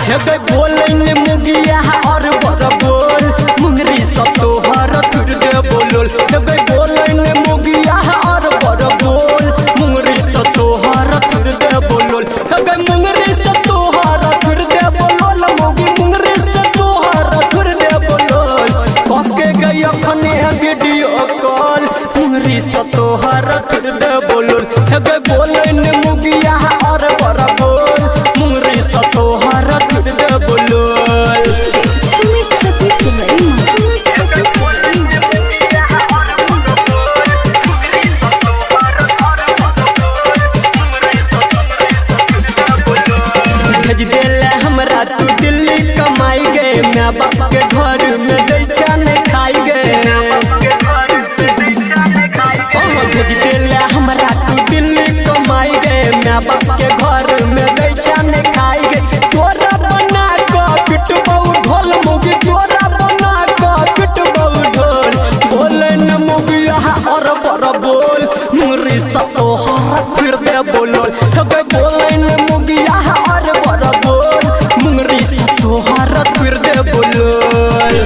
हे गई बोलन मुगिया और बर बोल मुंगरी सब तोहर तुर दे बोलोल हे गई बोलन मुगिया और बर बोल मुंगरी सब तोहर तुर दे बोलोल हे गई मुंगरी सब तोहर तुर दे बोलोल मुगी मुंगरी सब तोहर तुर दे बोलोल कके गई अखने वीडियो कॉल मुंगरी सब तोहर तुर दे बोलोल हे गई बोलन मुगिया और बर बोल मुंगरी सब तोहर तुर दे बोलोल भेज देले हमरा तू दिल्ली कमाई गे मैं बाप के घर में दैछा नहीं खाई गे भेज देले हमरा तू दिल्ली कमाई गे मैं बाप के घर में दैछा नहीं खाई गे तोरा बना के पिटबौ ढोल मुगी तोरा बना के पिटबौ ढोल बोले न मुगिया और बर बोल मुंगरी सब तोहर फिर दे बोलोल हे बोले न मुगिया और बर बोल मुंगरी सब तोहर फिर दे बोलोल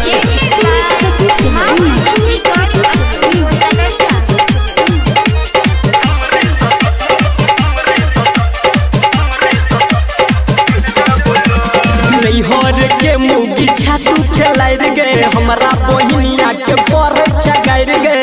नैहर के मुगी छातू खेलाइ गे हमरा बहिनिया के पर छगाइर गे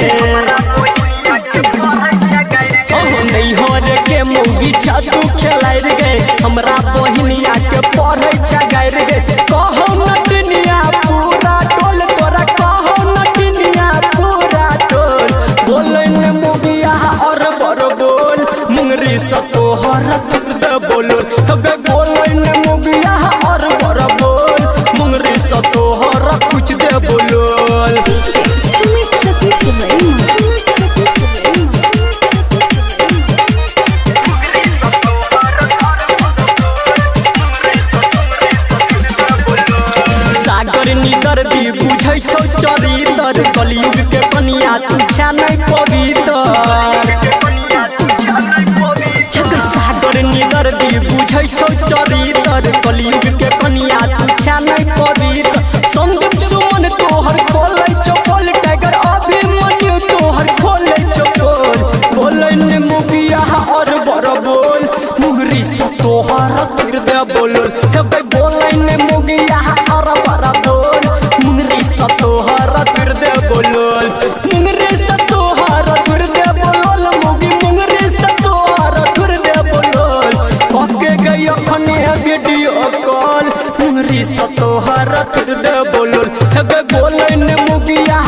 नैहर के मुगी छातू खेलाइ गे हमरा बहिनिया के पर छगाइर गे कहो नटनिया पूरा टोल तोरा कहो नटनिया पूरा टोल बोलन मुगिया और बर बोल मुंगरी सब तोहर तुर दे बोलोल सब बोलन मुगिया और बर बोल मुंगरी सब तोहर कुछ दे बोलोल सागर निकर दी बुझै छौ चरितर कलयुग के कनिया तू छा नहीं पवित्र सागर निकर दी बुझै छौ चरितर कलयुग के कनिया तू छा नहीं पवित्र संदीप सुमन तोहर खोलै चपोल टाइगर अभिमन्यु तोहर खोलै चपोल बोलन मुगिया और बर बोल मुंगरी सब तोहर तुर दे बोलोल हे बोलन मुगिया और बर बोल मुंगरी सब तोहर तुर दे बोलोल मुंगरी सब तोहर तुर दे बोलोल मुगी मुंगरी सब तोहर तुर दे बोलोल पके गई अखने वीडियो कॉल मुंगरी सब तोहर तुर दे बोलोल हे बोलन मुगिया